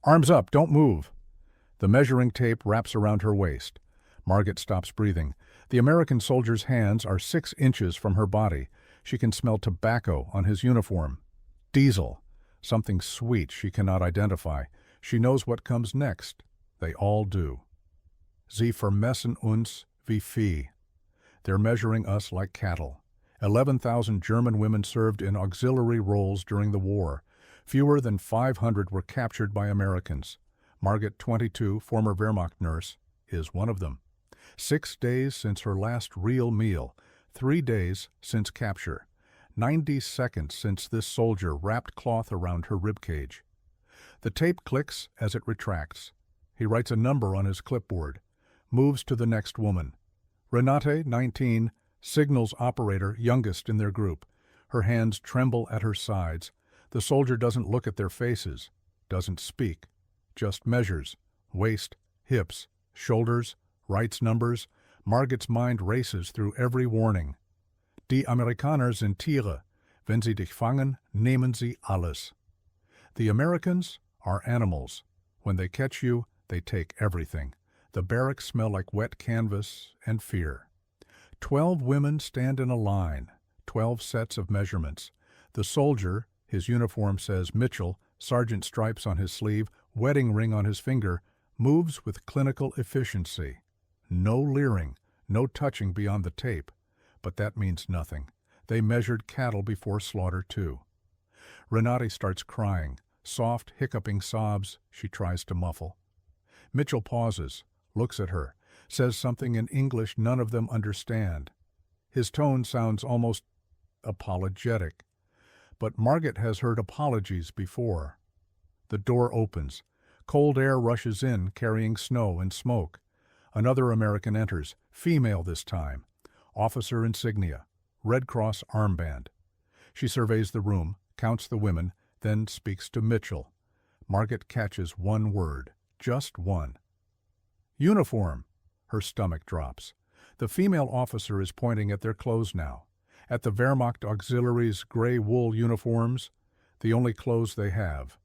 Arms up, don't move. The measuring tape wraps around her waist. Margaret stops breathing. The American soldier's hands are 6 inches from her body. She can smell tobacco on his uniform. Diesel. Something sweet she cannot identify. She knows what comes next. They all do. Sie vermessen uns wie Vieh. They're measuring us like cattle. 11,000 German women served in auxiliary roles during the war. Fewer than 500 were captured by Americans. Margaret, 22, former Wehrmacht nurse, is one of them. 6 days since her last real meal, 3 days since capture, 90 seconds since this soldier wrapped cloth around her ribcage. The tape clicks as it retracts. He writes a number on his clipboard, moves to the next woman. Renate, 19, signals operator, youngest in their group. Her hands tremble at her sides. The soldier doesn't look at their faces, doesn't speak, just measures, waist, hips, shoulders, writes numbers. Margit's mind races through every warning. Die Amerikaner sind Tiere. Wenn sie dich fangen, nehmen sie alles. The Americans are animals. When they catch you, they take everything. The barracks smell like wet canvas and fear. 12 women stand in a line, 12 sets of measurements. The soldier, his uniform says Mitchell, sergeant stripes on his sleeve, wedding ring on his finger, moves with clinical efficiency. No leering, no touching beyond the tape. But that means nothing. They measured cattle before slaughter, too. Renate starts crying, soft, hiccuping sobs she tries to muffle. Mitchell pauses, looks at her, says something in English none of them understand. His tone sounds almost apologetic. But Margaret has heard apologies before. The door opens. Cold air rushes in, carrying snow and smoke. Another American enters, female this time. Officer insignia, Red Cross armband. She surveys the room, counts the women, then speaks to Mitchell. Margaret catches one word, just one. Uniform. Her stomach drops. The female officer is pointing at their clothes now, at the Wehrmacht auxiliaries' gray wool uniforms, the only clothes they have,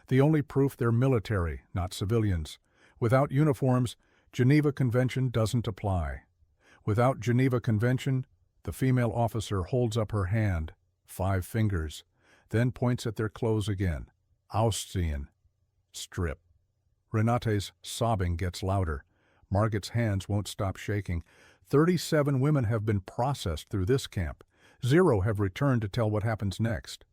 the only proof they're military, not civilians. Without uniforms, Geneva Convention doesn't apply. Without Geneva Convention, the female officer holds up her hand, 5 fingers, then points at their clothes again. Ausziehen. Strip. Renate's sobbing gets louder. Margaret's hands won't stop shaking. 37 women have been processed through this camp. 0 have returned to tell what happens next.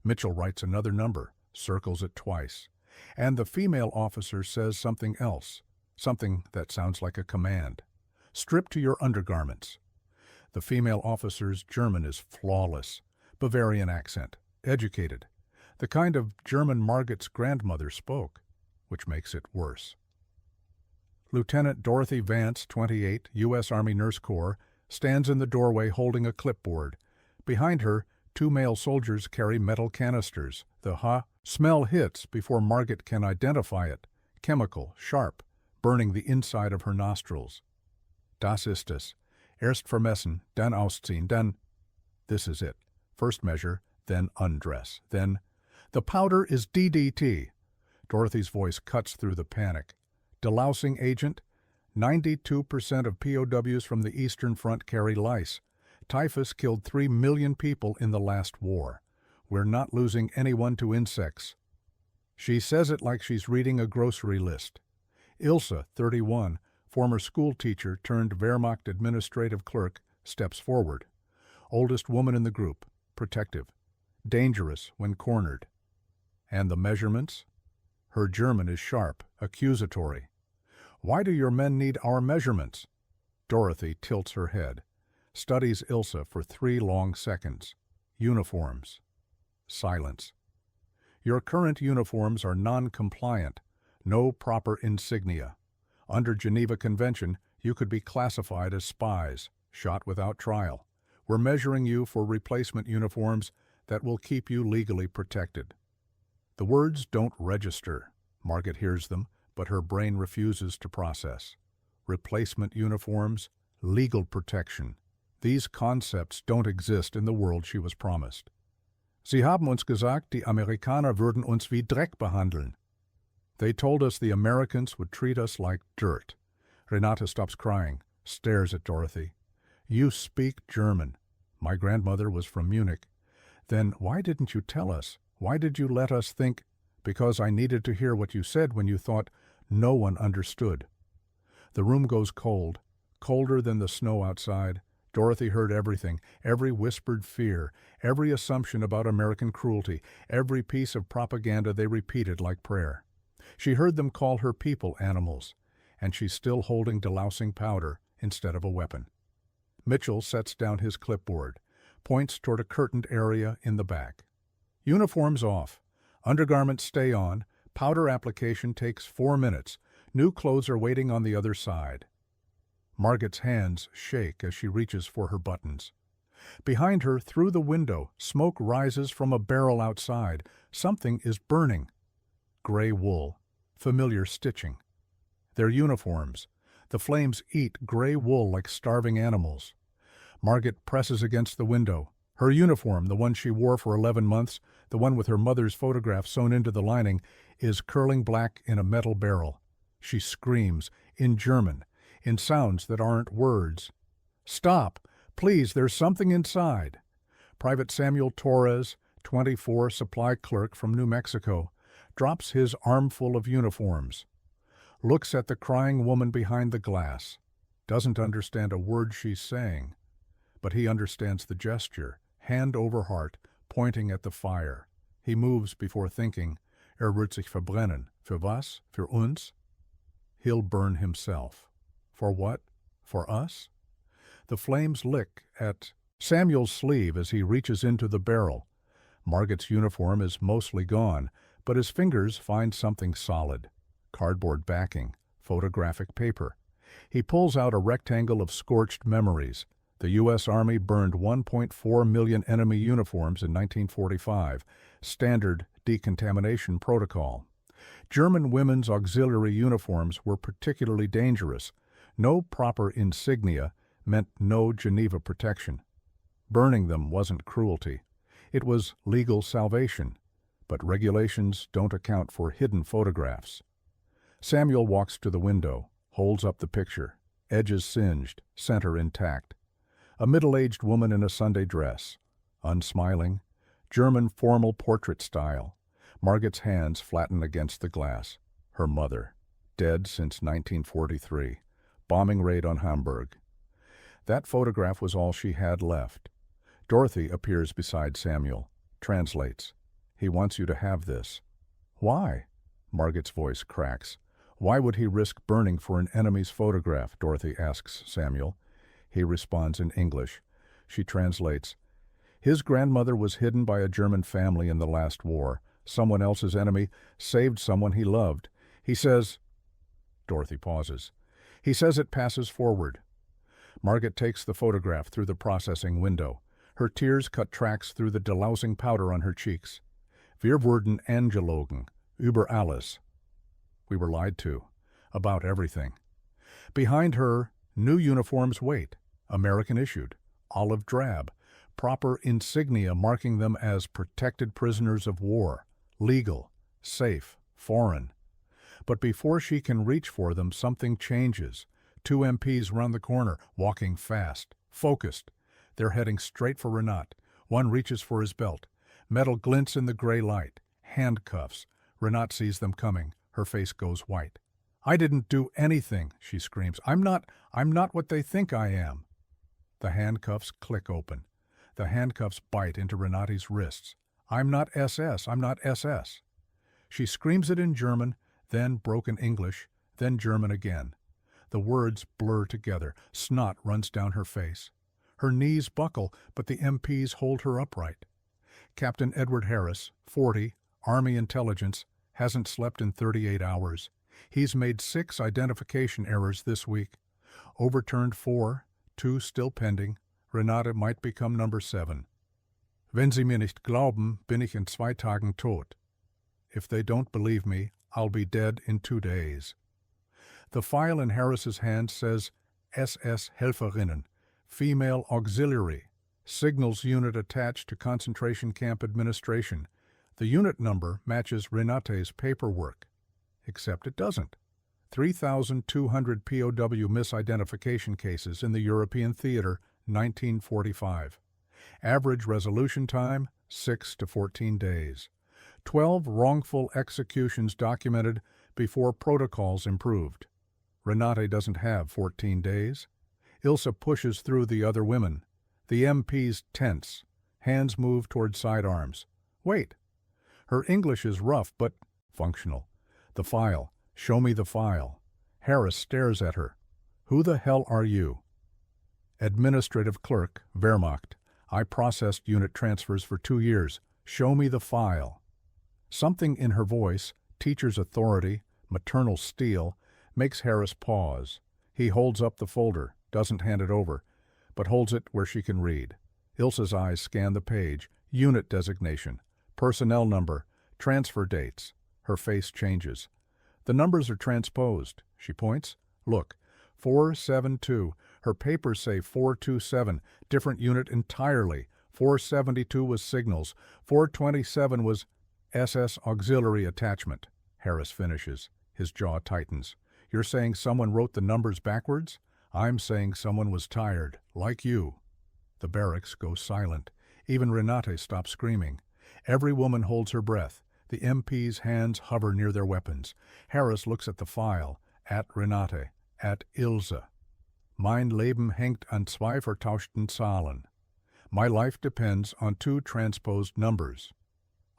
Mitchell writes another number, circles it twice. And the female officer says something else, something that sounds like a command. Strip to your undergarments. The female officer's German is flawless, Bavarian accent, educated, the kind of German Margaret's grandmother spoke, which makes it worse. Lieutenant Dorothy Vance, 28, U.S. Army Nurse Corps, stands in the doorway holding a clipboard. Behind her, 2 male soldiers carry metal canisters. The smell hits before Margaret can identify it. Chemical, sharp, burning the inside of her nostrils. Das ist es. Erst vermessen, dann ausziehen, dann... This is it. First measure, then undress, then... The powder is DDT. Dorothy's voice cuts through the panic. Delousing agent, 92% of POWs from the Eastern Front carry lice. Typhus killed 3 million people in the last war. We're not losing anyone to insects. She says it like she's reading a grocery list. Ilse, 31, former school teacher turned Wehrmacht administrative clerk, steps forward. Oldest woman in the group, protective, dangerous when cornered. And the measurements? Her German is sharp, accusatory. Why do your men need our measurements? Dorothy tilts her head, studies Ilse for 3 long seconds. Uniforms. Silence. Your current uniforms are non-compliant, no proper insignia. Under Geneva Convention, you could be classified as spies, shot without trial. We're measuring you for replacement uniforms that will keep you legally protected. The words don't register. Margaret hears them, but her brain refuses to process. Replacement uniforms, legal protection. These concepts don't exist in the world she was promised. Sie haben uns gesagt, die Amerikaner würden uns wie Dreck behandeln. They told us the Americans would treat us like dirt. Renate stops crying, stares at Dorothy. You speak German. My grandmother was from Munich. Then why didn't you tell us? Why did you let us think? Because I needed to hear what you said when you thought no one understood. The room goes cold, colder than the snow outside. Dorothy heard everything, every whispered fear, every assumption about American cruelty, every piece of propaganda they repeated like prayer. She heard them call her people animals, and she's still holding delousing powder instead of a weapon. Mitchell sets down his clipboard, points toward a curtained area in the back. Uniforms off. Undergarments stay on. Powder application takes 4 minutes. New clothes are waiting on the other side. Margit's hands shake as she reaches for her buttons. Behind her, through the window, smoke rises from a barrel outside. Something is burning. Gray wool. Familiar stitching. Their uniforms. The flames eat gray wool like starving animals. Margit presses against the window. Her uniform, the one she wore for 11 months, the one with her mother's photograph sewn into the lining, is curling black in a metal barrel. She screams, in German, in sounds that aren't words. Stop! Please, there's something inside. Private Samuel Torres, 24, supply clerk from New Mexico, drops his armful of uniforms. Looks at the crying woman behind the glass. Doesn't understand a word she's saying. But he understands the gesture, hand over heart, pointing at the fire. He moves before thinking. Wird sich verbrennen. Für was? Für uns? He'll burn himself. For what? For us? The flames lick at Samuel's sleeve as he reaches into the barrel. Margit's uniform is mostly gone, but his fingers find something solid. Cardboard backing, photographic paper. He pulls out a rectangle of scorched memories. The U.S. Army burned 1.4 million enemy uniforms in 1945, standard decontamination protocol. German women's auxiliary uniforms were particularly dangerous. No proper insignia meant no Geneva protection. Burning them wasn't cruelty. It was legal salvation. But regulations don't account for hidden photographs. Samuel walks to the window, holds up the picture, edges singed, center intact. A middle-aged woman in a Sunday dress, unsmiling, German formal portrait style. Margit's hands flatten against the glass. Her mother, dead since 1943, bombing raid on Hamburg. That photograph was all she had left. Dorothy appears beside Samuel, translates. He wants you to have this. Why? Margit's voice cracks. Why would he risk burning for an enemy's photograph? Dorothy asks Samuel. He responds in English. She translates. His grandmother was hidden by a German family in the last war. Someone else's enemy saved someone he loved. He says... Dorothy pauses. He says it passes forward. Margit takes the photograph through the processing window. Her tears cut tracks through the delousing powder on her cheeks. Wir wurden angelogen, über alles. We were lied to, about everything. Behind her, new uniforms wait, American issued, olive drab, proper insignia marking them as protected prisoners of war, legal, safe, foreign. But before she can reach for them, something changes. 2 MPs round the corner, walking fast, focused. They're heading straight for Renate. One reaches for his belt. Metal glints in the gray light. Handcuffs. Renate sees them coming. Her face goes white. I didn't do anything, she screams. I'm not what they think I am. The handcuffs click open. The handcuffs bite into Renate's wrists. I'm not SS, I'm not SS. She screams it in German, then broken English, then German again. The words blur together. Snot runs down her face. Her knees buckle, but the MPs hold her upright. Captain Edward Harris, 40, Army Intelligence, hasn't slept in 38 hours. He's made 6 identification errors this week. Overturned 4, 2 still pending. Renate might become number 7. Wenn Sie mir nicht glauben, bin ich in 2 Tagen tot. If they don't believe me, I'll be dead in 2 days. The file in Harris's hand says SS Helferinnen, Female Auxiliary, Signals Unit attached to Concentration Camp Administration. The unit number matches Renate's paperwork. except it doesn't. 3,200 POW misidentification cases in the European theater, 1945. Average resolution time, 6 to 14 days. 12 wrongful executions documented before protocols improved. Renate doesn't have 14 days. Ilse pushes through the other women. The MPs tense. Hands move toward sidearms. Wait. Her English is rough but functional. The file. Show me the file. Harris stares at her. Who the hell are you? Administrative clerk, Wehrmacht. I processed unit transfers for 2 years. Show me the file. Something in her voice, teacher's authority, maternal steel, makes Harris pause. He holds up the folder, doesn't hand it over, but holds it where she can read. Ilse's eyes scan the page. Unit designation, personnel number, transfer dates. Her face changes. The numbers are transposed. She points. Look, 472. Her papers say 427, different unit entirely. 472 was signals. 427 was SS auxiliary attachment. Harris finishes. His jaw tightens. You're saying someone wrote the numbers backwards? I'm saying someone was tired, like you. The barracks go silent. Even Renate stops screaming. Every woman holds her breath. The MP's hands hover near their weapons. Harris looks at the file, at Renate, at Ilse. Mein Leben hängt an zwei vertauschten Zahlen. My life depends on 2 transposed numbers.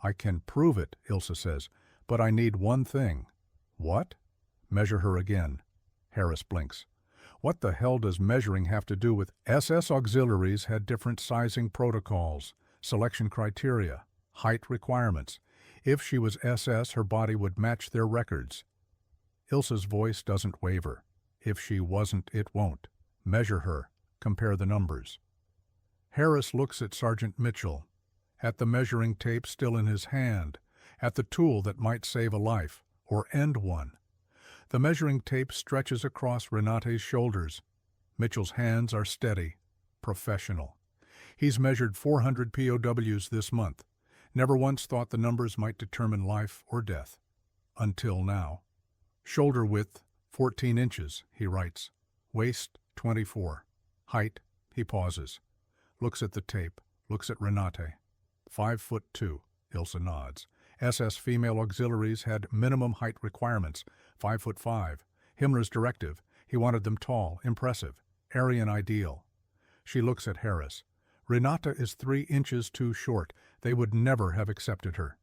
I can prove it, Ilse says, but I need one thing. What? Measure her again. Harris blinks. What the hell does measuring have to do with SS auxiliaries had different sizing protocols, selection criteria, height requirements. If she was SS, her body would match their records. Ilse's voice doesn't waver. If she wasn't, it won't. Measure her. Compare the numbers. Harris looks at Sergeant Mitchell, at the measuring tape still in his hand, at the tool that might save a life, or end one. The measuring tape stretches across Renate's shoulders. Mitchell's hands are steady, professional. He's measured 400 POWs this month. Never once thought the numbers might determine life or death. Until now. Shoulder width, 14 inches, he writes. Waist, 24. Height, he pauses. Looks at the tape, looks at Renate. 5'2", Ilse nods. SS female auxiliaries had minimum height requirements, 5'5". Himmler's directive, he wanted them tall, impressive, Aryan ideal. She looks at Harris. Renate is 3 inches too short. They would never have accepted her.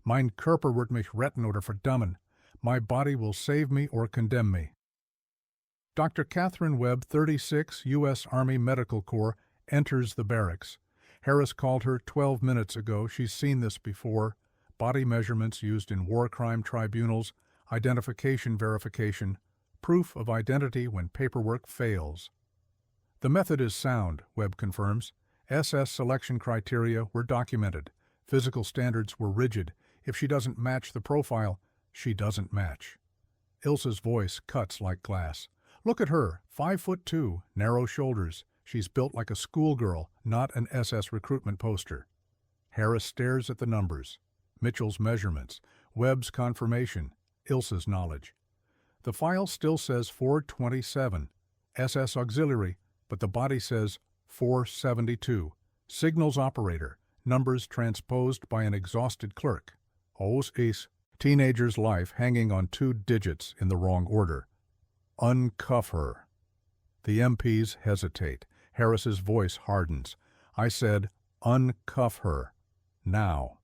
Mein Körper wird mich retten oder verdammen. My body will save me or condemn me. Dr. Catherine Webb, 36, U.S. Army Medical Corps, enters the barracks. Harris called her 12 minutes ago. She's seen this before. Body measurements used in war crime tribunals, identification verification, proof of identity when paperwork fails. The method is sound, Webb confirms. SS selection criteria were documented. Physical standards were rigid. If she doesn't match the profile, she doesn't match. Ilse's voice cuts like glass. Look at her, 5'2", narrow shoulders. She's built like a schoolgirl, not an SS recruitment poster. Harris stares at the numbers. Mitchell's measurements, Webb's confirmation, Ilse's knowledge. The file still says 427, SS auxiliary, but the body says 472. Signals operator, numbers transposed by an exhausted clerk. Os is teenager's life hanging on 2 digits in the wrong order. Uncuff her. The MPs hesitate. Harris's voice hardens. I said, uncuff her. Now.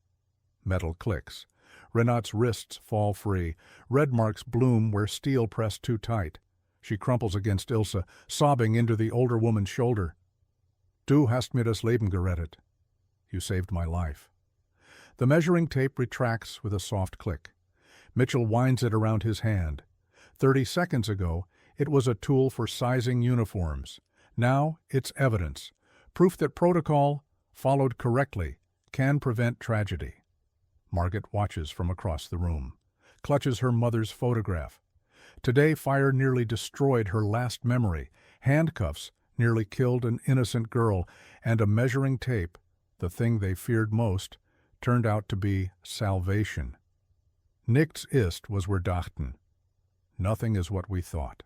Metal clicks. Renate's wrists fall free. Red marks bloom where steel pressed too tight. She crumples against Ilse, sobbing into the older woman's shoulder. Du hast mir das Leben gerettet. You saved my life. The measuring tape retracts with a soft click. Mitchell winds it around his hand. 30 seconds ago, it was a tool for sizing uniforms. Now it's evidence. Proof that protocol, followed correctly, can prevent tragedy. Margaret watches from across the room, clutches her mother's photograph. Today fire nearly destroyed her last memory. Handcuffs nearly killed an innocent girl, and a measuring tape, the thing they feared most, turned out to be salvation. Nichts ist, was wir dachten. Nothing is what we thought.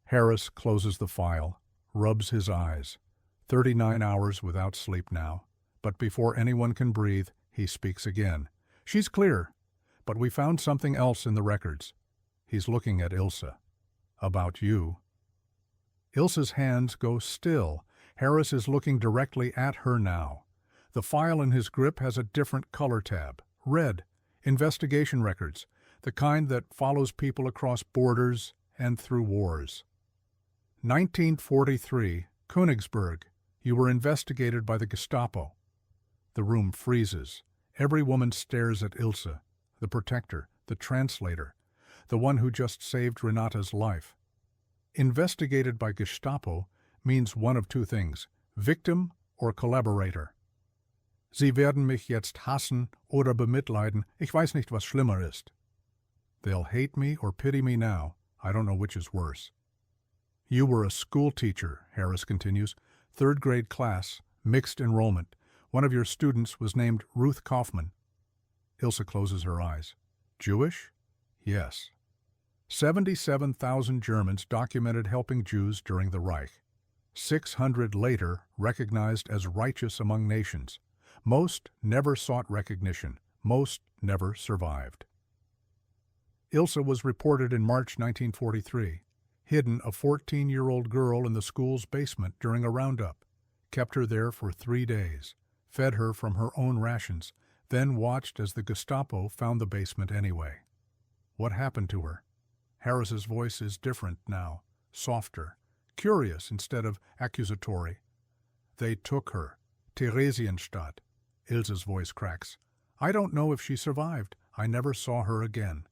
Harris closes the file, rubs his eyes. 39 hours without sleep now. But before anyone can breathe, he speaks again. She's clear, but we found something else in the records. He's looking at Ilse. About you. Ilse's hands go still. Harris is looking directly at her now. The file in his grip has a different color tab. Red. Investigation records. The kind that follows people across borders and through wars. 1943, Königsberg. You were investigated by the Gestapo. The room freezes. Every woman stares at Ilse, the protector, the translator, the one who just saved Renata's life. Investigated by Gestapo means one of two things, victim or collaborator. Sie werden mich jetzt hassen oder bemitleiden. Ich weiß nicht, was schlimmer ist. They'll hate me or pity me now. I don't know which is worse. You were a school teacher, Harris continues. 3rd grade class, mixed enrollment. One of your students was named Ruth Kaufmann. Ilse closes her eyes. Jewish? Yes. 77,000 Germans documented helping Jews during the Reich. 600 later recognized as righteous among nations. Most never sought recognition. Most never survived. Ilse was reported in March 1943. Hidden a 14-year-old girl in the school's basement during a roundup. Kept her there for 3 days. Fed her from her own rations. Then watched as the Gestapo found the basement anyway. What happened to her? Harris's voice is different now. Softer. Curious instead of accusatory. They took her. Theresienstadt. Ilse's voice cracks. I don't know if she survived. I never saw her again.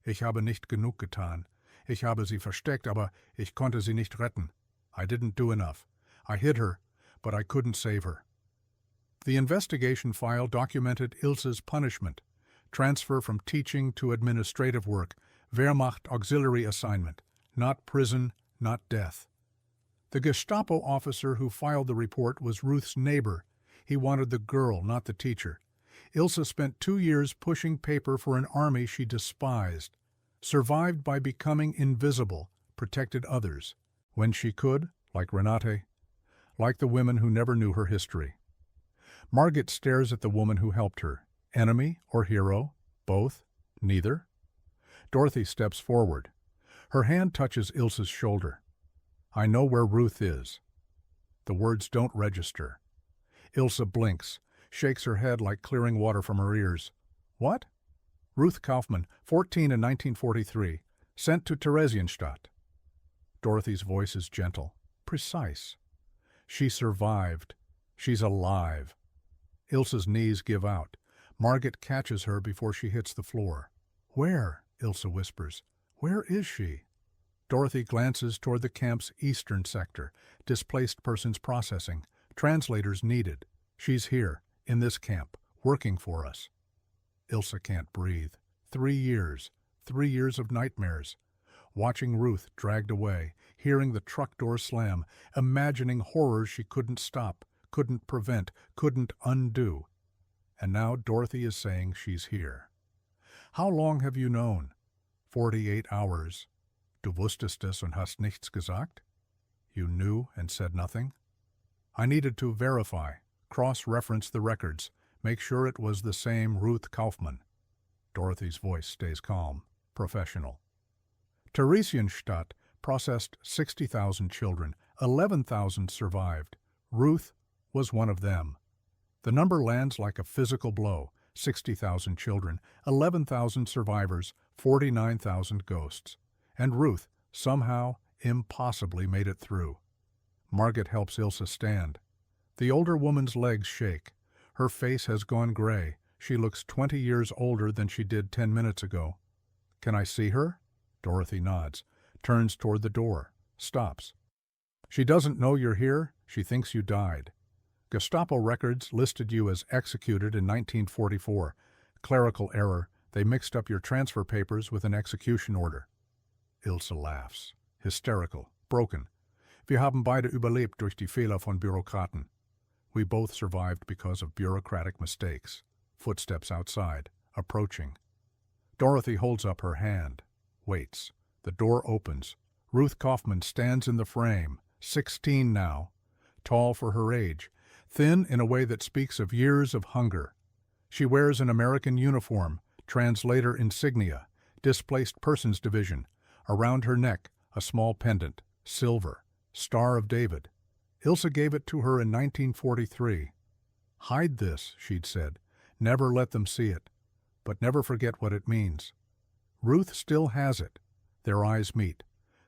Ich habe nicht genug getan. Ich habe sie versteckt, aber ich konnte sie nicht retten. I didn't do enough. I hid her, but I couldn't save her. The investigation file documented Ilse's punishment. Transfer from teaching to administrative work. Wehrmacht auxiliary assignment. Not prison, not death. The Gestapo officer who filed the report was Ruth's neighbor. He wanted the girl, not the teacher. Ilse spent 2 years pushing paper for an army she despised. Survived by becoming invisible, protected others. When she could, like Renate, like the women who never knew her history. Margit stares at the woman who helped her. Enemy or hero? Both? Neither? Dorothy steps forward. Her hand touches Ilse's shoulder. I know where Ruth is. The words don't register. Ilse blinks, shakes her head like clearing water from her ears. What? Ruth Kaufmann, 14 in 1943, sent to Theresienstadt. Dorothy's voice is gentle, precise. She survived. She's alive. Ilse's knees give out. Margit catches her before she hits the floor. Where? Ilse whispers. Where is she? Dorothy glances toward the camp's eastern sector. Displaced persons processing. Translators needed. She's here, in this camp, working for us. Ilse can't breathe. 3 years. 3 years of nightmares. Watching Ruth dragged away, hearing the truck door slam, imagining horrors she couldn't stop, couldn't prevent, couldn't undo. And now Dorothy is saying she's here. How long have you known? 48 hours. Du wusstest es und hast nichts gesagt? You knew and said nothing? I needed to verify, cross-reference the records, make sure it was the same Ruth Kaufmann. Dorothy's voice stays calm, professional. Theresienstadt processed 60,000 children, 11,000 survived. Ruth was one of them. The number lands like a physical blow, 60,000 children, 11,000 survivors, 49,000 ghosts. And Ruth, somehow, impossibly made it through. Margit helps Ilse stand. The older woman's legs shake. Her face has gone gray. She looks 20 years older than she did 10 minutes ago. Can I see her? Dorothy nods, turns toward the door, stops. She doesn't know you're here. She thinks you died. Gestapo records listed you as executed in 1944. Clerical error. They mixed up your transfer papers with an execution order. Ilse laughs. Hysterical. Broken. Wir haben beide überlebt durch die Fehler von Bürokraten. We both survived because of bureaucratic mistakes. Footsteps outside. Approaching. Dorothy holds up her hand, waits. The door opens. Ruth Kaufman stands in the frame, 16 now, tall for her age, thin in a way that speaks of years of hunger. She wears an American uniform, translator insignia, displaced persons division. Around her neck, a small pendant, silver, Star of David. Ilsa gave it to her in 1943. Hide this, she'd said. Never let them see it. But never forget what it means. Ruth still has it. Their eyes meet.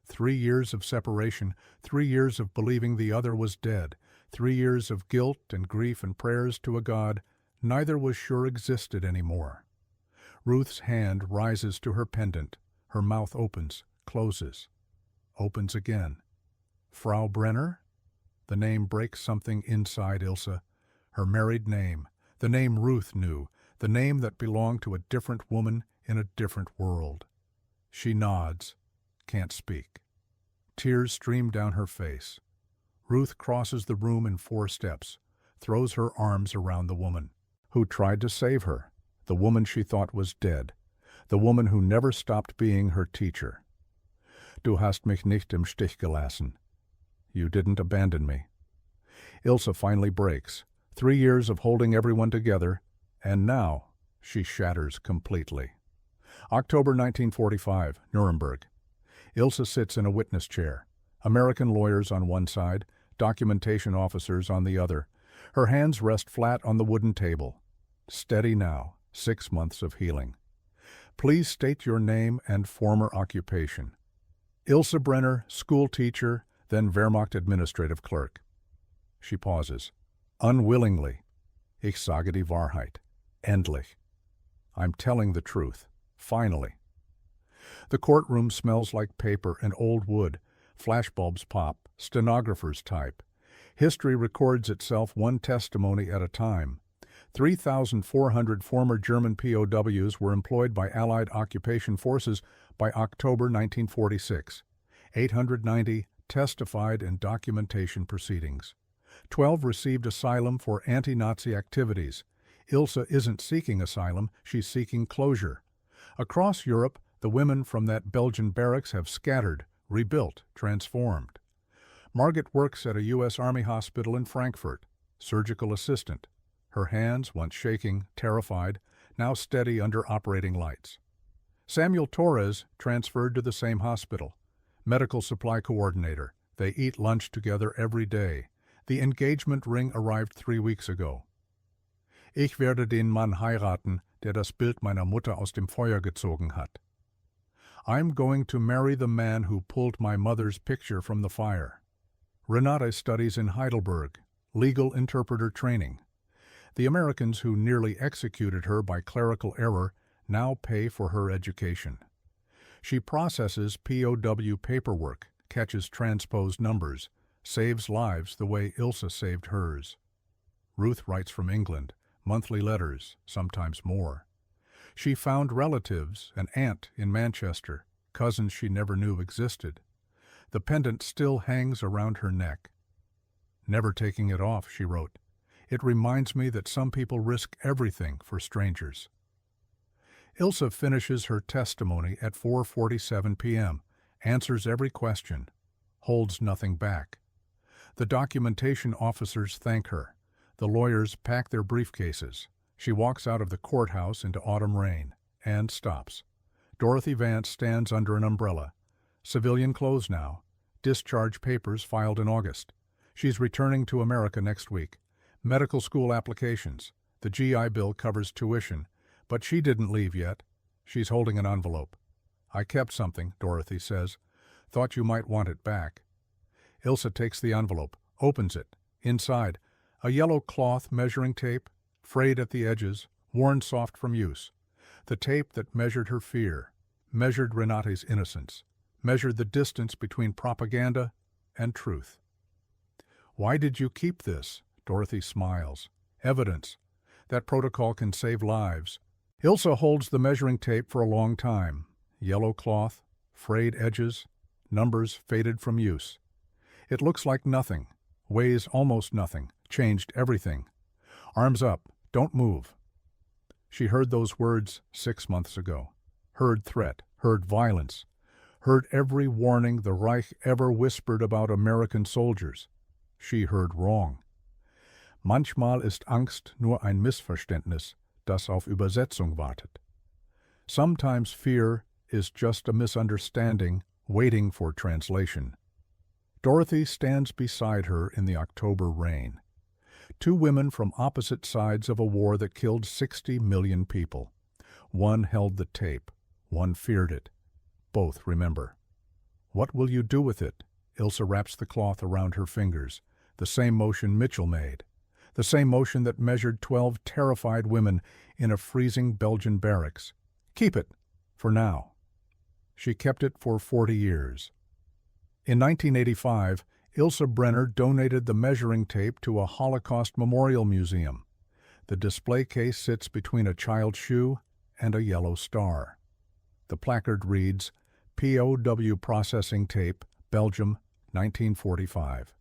3 years of separation, 3 years of believing the other was dead, 3 years of guilt and grief and prayers to a God neither was sure existed anymore. Ruth's hand rises to her pendant. Her mouth opens, closes, opens again. Frau Brenner? The name breaks something inside Ilsa. Her married name, the name Ruth knew, the name that belonged to a different woman in a different world. She nods, can't speak. Tears stream down her face. Ruth crosses the room in 4 steps, throws her arms around the woman who tried to save her, the woman she thought was dead, the woman who never stopped being her teacher. Du hast mich nicht im Stich gelassen. You didn't abandon me. Ilsa finally breaks. 3 years of holding everyone together, and now she shatters completely. October 1945, Nuremberg. Ilsa sits in a witness chair. American lawyers on one side, documentation officers on the other. Her hands rest flat on the wooden table. Steady now, 6 months of healing. Please state your name and former occupation. Ilsa Brenner, school teacher, then Wehrmacht administrative clerk. She pauses. Unwillingly. Ich sage die Wahrheit. Endlich. I'm telling the truth. Finally. The courtroom smells like paper and old wood. Flashbulbs pop. Stenographers type. History records itself one testimony at a time. 3,400 former German POWs were employed by Allied occupation forces by October 1946. 890 testified in documentation proceedings. 12 received asylum for anti-Nazi activities. Ilsa isn't seeking asylum, she's seeking closure. Across Europe, the women from that Belgian barracks have scattered, rebuilt, transformed. Margaret works at a U.S. Army hospital in Frankfurt, surgical assistant. Her hands, once shaking, terrified, now steady under operating lights. Samuel Torres transferred to the same hospital. Medical supply coordinator. They eat lunch together every day. The engagement ring arrived 3 weeks ago. Ich werde den Mann heiraten, der das Bild meiner Mutter aus dem Feuer gezogen hat. I'm going to marry the man who pulled my mother's picture from the fire. Renate studies in Heidelberg, legal interpreter training. The Americans who nearly executed her by clerical error now pay for her education. She processes POW paperwork, catches transposed numbers, saves lives the way Ilsa saved hers. Ruth writes from England, monthly letters, sometimes more. She found relatives, an aunt in Manchester, cousins she never knew existed. The pendant still hangs around her neck. Never taking it off, she wrote. It reminds me that some people risk everything for strangers. Ilsa finishes her testimony at 4:47 p.m., answers every question, holds nothing back. The documentation officers thank her. The lawyers pack their briefcases. She walks out of the courthouse into autumn rain and stops. Dorothy Vance stands under an umbrella. Civilian clothes now. Discharge papers filed in August. She's returning to America next week. Medical school applications. The GI Bill covers tuition, but she didn't leave yet. She's holding an envelope. I kept something, Dorothy says. Thought you might want it back. Ilsa takes the envelope, opens it. Inside, a yellow cloth measuring tape, frayed at the edges, worn soft from use. The tape that measured her fear, measured Renate's innocence, measured the distance between propaganda and truth. Why did you keep this? Dorothy smiles. Evidence. That protocol can save lives. Ilsa holds the measuring tape for a long time. Yellow cloth, frayed edges, numbers faded from use. It looks like nothing, weighs almost nothing, changed everything. Arms up, don't move. She heard those words 6 months ago. heard threat, heard violence, heard every warning the Reich ever whispered about American soldiers. She heard wrong. Manchmal ist Angst nur ein Missverständnis, das auf Übersetzung wartet. Sometimes fear is just a misunderstanding waiting for translation. Dorothy stands beside her in the October rain. Two women from opposite sides of a war that killed 60 million people. One held the tape. One feared it. Both remember. What will you do with it? Ilse wraps the cloth around her fingers. The same motion Mitchell made. The same motion that measured 12 terrified women in a freezing Belgian barracks. Keep it, for now. She kept it for 40 years. In 1985, Ilse Brenner donated the measuring tape to a Holocaust memorial museum. The display case sits between a child's shoe and a yellow star. The placard reads, POW Processing Tape, Belgium, 1945.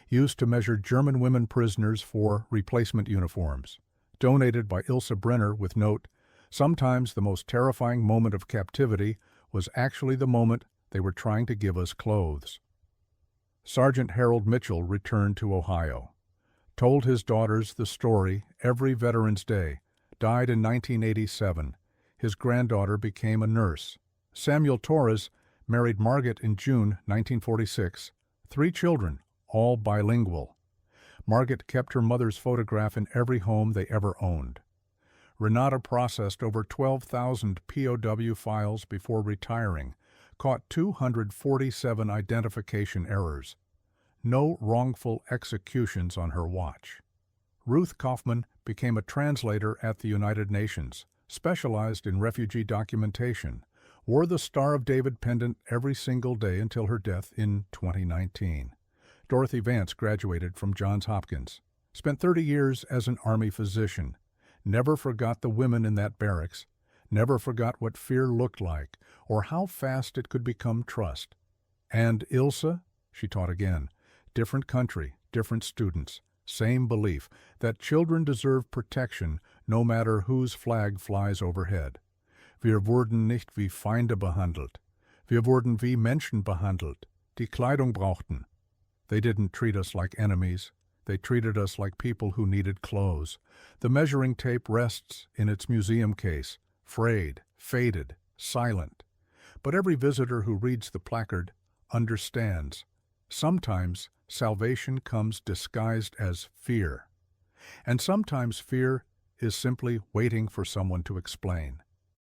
Used to measure German women prisoners for replacement uniforms. Donated by Ilse Brenner with note, sometimes the most terrifying moment of captivity was actually the moment they were trying to give us clothes. Sergeant Harold Mitchell returned to Ohio. Told his daughters the story every Veterans Day. Died in 1987. His granddaughter became a nurse. Samuel Torres married Margaret in June 1946. 3 children, all bilingual. Margaret kept her mother's photograph in every home they ever owned. Renata processed over 12,000 POW files before retiring, caught 247 identification errors. No wrongful executions on her watch. Ruth Kaufman became a translator at the United Nations, specialized in refugee documentation, wore the Star of David pendant every single day until her death in 2019. Dorothy Vance graduated from Johns Hopkins, spent 30 years as an Army physician, never forgot the women in that barracks, never forgot what fear looked like or how fast it could become trust. And Ilse, she taught again, different country, different students, same belief that children deserve protection no matter whose flag flies overhead. Wir wurden nicht wie Feinde behandelt. Wir wurden wie Menschen behandelt, die Kleidung brauchten. They didn't treat us like enemies. They treated us like people who needed clothes. The measuring tape rests in its museum case, frayed, faded, silent. But every visitor who reads the placard understands. Sometimes salvation comes disguised as fear. And sometimes fear is simply waiting for someone to explain.